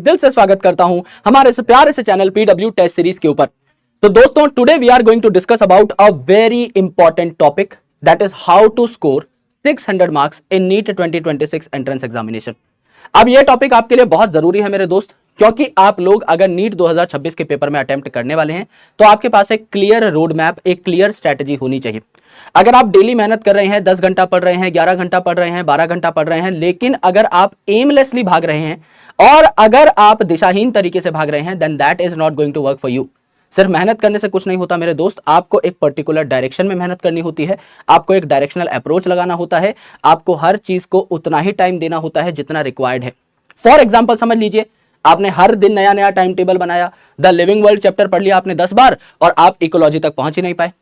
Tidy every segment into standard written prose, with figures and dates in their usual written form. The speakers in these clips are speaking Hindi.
दिल से स्वागत करता हूं हमारे इस प्यारे से चैनल पीडब्ल्यू टेस्ट सीरीज के ऊपर। तो दोस्तों, today we are going to discuss about a very important topic, that is how to score 600 marks in NEET 2026 entrance examination. अब यह टॉपिक आपके लिए बहुत जरूरी है मेरे दोस्त, क्योंकि आप लोग अगर नीट 2026 के पेपर में अटेम्प्ट करने वाले हैं तो आपके पास एक क्लियर रोड मैप, एक क्लियर स्ट्रेटजी होनी चाहिए। अगर आप डेली मेहनत कर रहे हैं, 10 घंटा पढ़ रहे हैं, 11 घंटा पढ़ रहे हैं, 12 घंटा पढ़ रहे हैं, लेकिन अगर आप एमलेसली भाग रहे हैं और अगर आप दिशाहीन तरीके से भाग रहे हैं, then that is not going to work for you. सिर्फ मेहनत करने से कुछ नहीं होता मेरे दोस्त, आपको एक पर्टिकुलर डायरेक्शन में मेहनत करनी होती है, आपको एक डायरेक्शनल अप्रोच लगाना होता है, आपको हर चीज को उतना ही टाइम देना होता है जितना रिक्वायर्ड है। फॉर एग्जाम्पल समझ लीजिए, आपने हर दिन नया नया टाइम टेबल बनाया, द लिविंग वर्ल्ड चैप्टर पढ़ लिया आपने 10 बार और आप इकोलॉजी तक पहुंच ही नहीं पाए।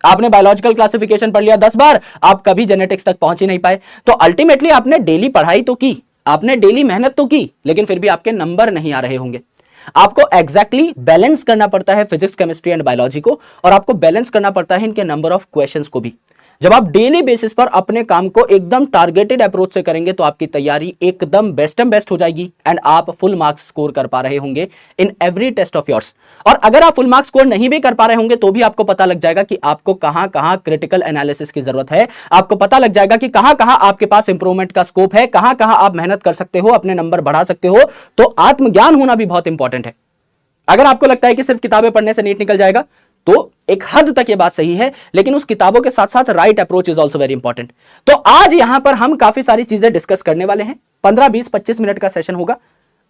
आपने बायोलॉजिकल क्लासिफिकेशन पढ़ लिया 10 बार, आप कभी जेनेटिक्स तक पहुंच ही नहीं पाए। तो अल्टीमेटली आपने डेली पढ़ाई तो की, आपने डेली मेहनत तो की, लेकिन फिर भी आपके नंबर नहीं आ रहे होंगे। आपको एग्जैक्टली बैलेंस करना पड़ता है फिजिक्स, केमिस्ट्री एंड बायोलॉजी को, और आपको बैलेंस करना पड़ता है इनके नंबर ऑफ क्वेश्चंस को भी। जब आप डेली बेसिस पर अपने काम को एकदम टारगेटेड अप्रोच से करेंगे तो आपकी तैयारी एकदम बेस्ट हो जाएगी एंड आप फुल मार्क्स स्कोर कर पा रहे होंगे in every test of yours. और अगर आप फुल मार्क्स स्कोर नहीं भी कर पा रहे होंगे तो भी आपको पता लग जाएगा कि आपको कहां कहां क्रिटिकल एनालिसिस की जरूरत है, आपको पता लग जाएगा कि कहां कहां आपके पास इंप्रूवमेंट का स्कोप है, कहां कहां आप मेहनत कर सकते हो, अपने नंबर बढ़ा सकते हो। तो आत्मज्ञान होना भी बहुत इंपॉर्टेंट है। अगर आपको लगता है कि सिर्फ किताबें पढ़ने से नीट निकल जाएगा तो एक हद तक ये बात सही है, लेकिन उस किताबों के साथ साथ right approach is also very important. तो आज यहां पर हम काफी सारी चीजें डिस्कस करने वाले हैं। 15, 20, 25 मिनट का सेशन होगा।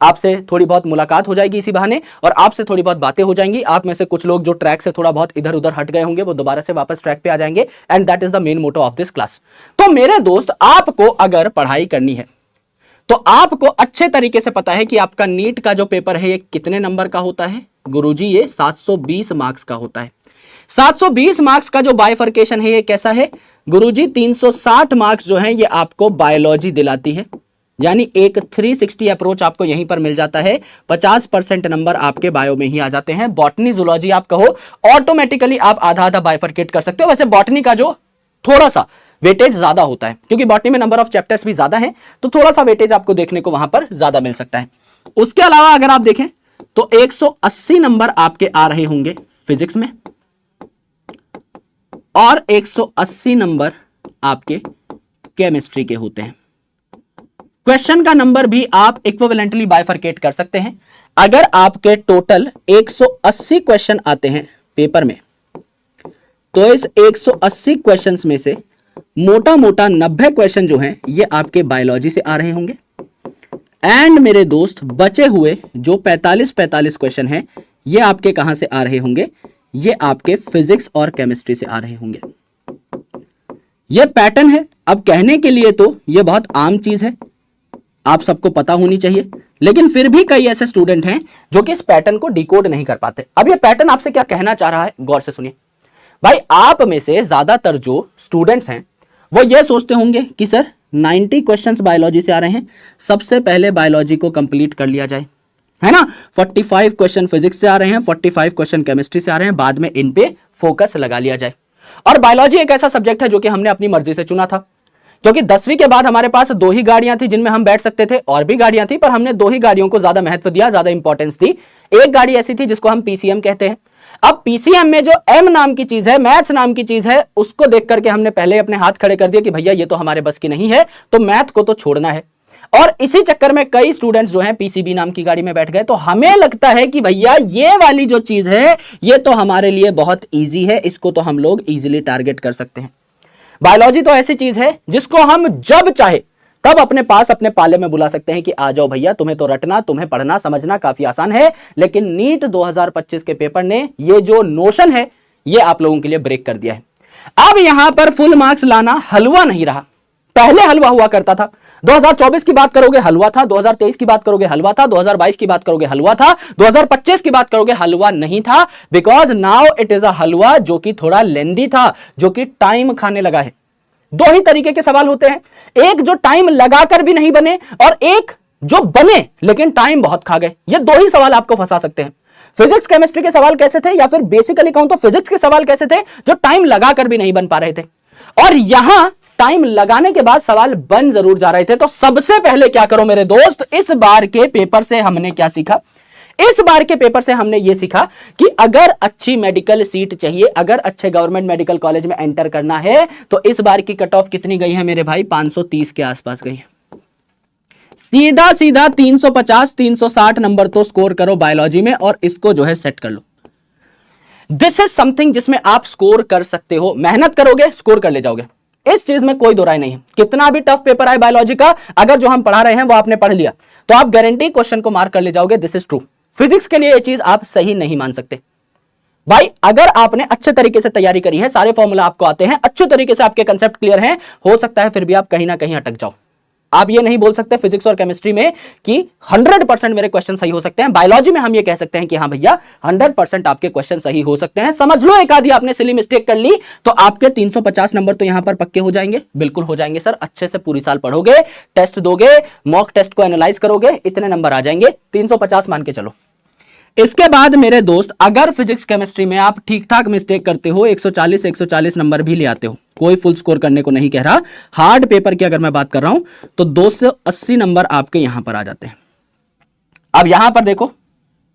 आपसे थोड़ी बहुत मुलाकात हो जाएगी इसी बहाने और आपसे थोड़ी बहुत बातें हो जाएंगी। आप में से कुछ लोग जो ट्रैक से थोड़ा बहुत इधर उधर हट गए होंगे वो दोबारा से वापस ट्रैक पे आ जाएंगे, and that is the main motto of this class. तो मेरे दोस्त, आपको अगर पढ़ाई करनी है तो आपको अच्छे तरीके से पता है कि आपका नीट का जो पेपर है ये कितने नंबर का होता है। गुरुजी, ये 720 मार्क्स का होता है। 720 मार्क्स का जो बाइफर्केशन है ये कैसा है गुरुजी? 360 मार्क्स जो हैं ये आपको बायोलॉजी दिलाती है, यानी एक 360 अप्रोच आपको यहीं पर मिल जाता है। 50% नंबर आपके बायो में ही आ जाते हैं। बॉटनी, जूलॉजी आप कहो, ऑटोमेटिकली आप आधा आधा बाइफर्केट कर सकते हो। वैसे बॉटनी का जो थोड़ा सा वेटेज ज्यादा होता है, क्योंकि बॉटनी में नंबर ऑफ चैप्टर्स भी ज्यादा हैं, तो थोड़ा सा वेटेज आपको देखने को वहां पर ज्यादा मिल सकता है। उसके अलावा अगर आप देखें तो 180 नंबर आपके आ रहे होंगे फिजिक्स में और 180 नंबर आपके केमिस्ट्री के होते हैं। क्वेश्चन का नंबर भी आप इक्विवेलेंटली बाइफरकेट कर सकते हैं। अगर आपके टोटल 180 क्वेश्चन आते हैं पेपर में, तो इस 180 क्वेश्चंस में से मोटा मोटा 90 क्वेश्चन जो हैं ये आपके बायोलॉजी से आ रहे होंगे, एंड मेरे दोस्त बचे हुए जो 45 क्वेश्चन हैं ये आपके कहां से आ रहे होंगे? ये आपके फिजिक्स और केमिस्ट्री से आ रहे होंगे। ये पैटर्न है। अब कहने के लिए तो ये बहुत आम चीज है, आप सबको पता होनी चाहिए, लेकिन फिर भी कई ऐसे स्टूडेंट हैं जो कि इस पैटर्न को डिकोड नहीं कर पाते। अब ये पैटर्न आपसे क्या कहना चाह रहा है, गौर से सुनिए भाई। आप में से ज्यादातर जो स्टूडेंट्स हैं वो ये सोचते होंगे कि सर 90 क्वेश्चंस बायोलॉजी से आ रहे हैं, सबसे पहले बायोलॉजी को कंप्लीट कर लिया जाए, है ना। 45 क्वेश्चन फिजिक्स से आ रहे हैं, 45 क्वेश्चन केमिस्ट्री से आ रहे हैं, बाद में इन पे फोकस लगा लिया जाए। और बायोलॉजी एक ऐसा सब्जेक्ट है जो कि हमने अपनी मर्जी से चुना था, क्योंकि 10वीं के बाद हमारे पास 2 ही गाड़ियां थी जिनमें हम बैठ सकते थे, और भी गाड़ियां थी पर हमने 2 ही गाड़ियों को ज्यादा महत्व दिया, ज्यादा इंपॉर्टेंस दी। एक गाड़ी ऐसी थी जिसको हम पीसीएम कहते हैं। अब पीसीएम में जो एम नाम की चीज है, मैथ्स नाम की चीज है, उसको देख करके हमने पहले अपने हाथ खड़े कर दिए कि भैया ये तो हमारे बस की नहीं है, तो मैथ को तो छोड़ना है। और इसी चक्कर में कई स्टूडेंट्स जो हैं पीसीबी नाम की गाड़ी में बैठ गए। तो हमें लगता है कि भैया ये वाली जो चीज है ये तो हमारे लिए बहुत ईजी है, इसको तो हम लोग इजीली टारगेट कर सकते हैं। बायोलॉजी तो ऐसी चीज है जिसको हम जब चाहे तब अपने पास अपने पाले में बुला सकते हैं कि आ जाओ भैया, तुम्हें तो रटना, तुम्हें पढ़ना समझना काफी आसान है। लेकिन नीट 2025 के पेपर ने ये जो नोशन है ये आप लोगों के लिए ब्रेक कर दिया है। अब यहां पर फुल मार्क्स लाना हलवा नहीं रहा, पहले हलवा हुआ करता था। 2024 की बात करोगे हलवा था, 2023 की बात करोगे हलवा था, 2022 की बात करोगे हलवा था, 2025 की बात करोगे हलवा नहीं था, because now it is a halwa जो कि थोड़ा लेंदी था, जो कि टाइम खाने लगा है। 2 ही तरीके के सवाल होते हैं, एक जो टाइम लगाकर भी नहीं बने और एक जो बने लेकिन टाइम बहुत खा गए। ये 2 ही सवाल आपको फंसा सकते हैं। फिजिक्स केमिस्ट्री के सवाल कैसे थे, या फिर बेसिकली कहूं तो फिजिक्स के सवाल कैसे थे जो टाइम लगाकर भी नहीं बन पा रहे थे। और यहां टाइम लगाने के बाद सवाल बन जरूर जा रहे थे। तो सबसे पहले क्या करो मेरे दोस्त, इस बार के पेपर से हमने क्या सीखा, इस बार के पेपर से हमने यह सीखा कि अगर अच्छी मेडिकल सीट चाहिए, अगर अच्छे गवर्नमेंट मेडिकल कॉलेज में एंटर करना है, तो इस बार की कट ऑफ कितनी गई है मेरे भाई, 530 के आसपास गई है। सीधा सीधा 350 360 नंबर तो स्कोर करो बायोलॉजी में और इसको जो है सेट कर लो। दिस इज समथिंग जिसमें आप स्कोर कर सकते हो, मेहनत करोगे स्कोर कर ले जाओगे, इस चीज में कोई दो राय नहीं है। कितना भी टफ पेपर आए बायोलॉजी का, अगर जो हम पढ़ा रहे हैं वो आपने पढ़ लिया तो आप गारंटी क्वेश्चन को मार्क कर ले जाओगे। This is true. फिजिक्स के लिए ये चीज आप सही नहीं मान सकते भाई। अगर आपने अच्छे तरीके से तैयारी करी है, सारे फॉर्मूला आपको आते हैं, अच्छे तरीके से आपके कंसेप्ट क्लियर हैं, हो सकता है फिर भी आप कहीं ना कहीं अटक जाओ। आप ये नहीं बोल सकते फिजिक्स और केमिस्ट्री में कि 100% मेरे क्वेश्चन सही हो सकते हैं। बायोलॉजी में हम ये कह सकते हैं कि हाँ भैया 100% आपके क्वेश्चन सही हो सकते हैं। समझ लो एक आधी आपने सिली मिस्टेक कर ली तो आपके 350 नंबर तो यहां पर पक्के हो जाएंगे। बिल्कुल हो जाएंगे सर, अच्छे से पूरी साल पढ़ोगे, टेस्ट दोगे, मॉक टेस्ट को एनालाइज करोगे, इतने नंबर आ जाएंगे, 350 मान के चलो। इसके बाद मेरे दोस्त, अगर फिजिक्स केमिस्ट्री में आप ठीक ठाक मिस्टेक करते हो, 140 नंबर भी ले आते हो, कोई फुल स्कोर करने को नहीं कह रहा, हार्ड पेपर की अगर मैं बात कर रहा हूं तो 280 नंबर आपके यहां पर आ जाते हैं। अब यहां पर देखो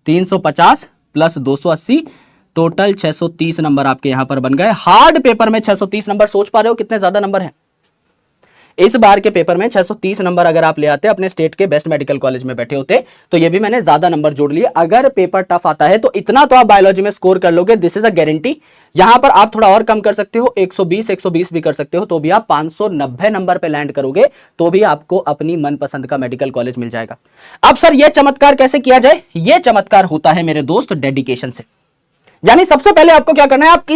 350 प्लस 280 टोटल 630 नंबर आपके यहां पर बन गए। हार्ड पेपर में 630 नंबर, सोच पा रहे हो कितने ज्यादा नंबर है। इस बार के पेपर में 630 नंबर अगर आप ले आते, अपने स्टेट के बेस्ट मेडिकल कॉलेज में बैठे होते, तो ये भी मैंने ज्यादा नंबर जोड़ लिए। अगर पेपर टफ आता है तो इतना तो आप बायोलॉजी में स्कोर कर लोगे, दिस इज अ गारंटी। यहां पर आप थोड़ा और कम कर सकते हो, 120 भी कर सकते हो, तो भी आप 590 नंबर पे लैंड करोगे, तो भी आपको अपनी मनपसंद का मेडिकल कॉलेज मिल जाएगा। अब सर ये चमत्कार कैसे किया जाए, ये चमत्कार होता है मेरे दोस्त डेडिकेशन से। यानी सबसे पहले आपको क्या करना है, आप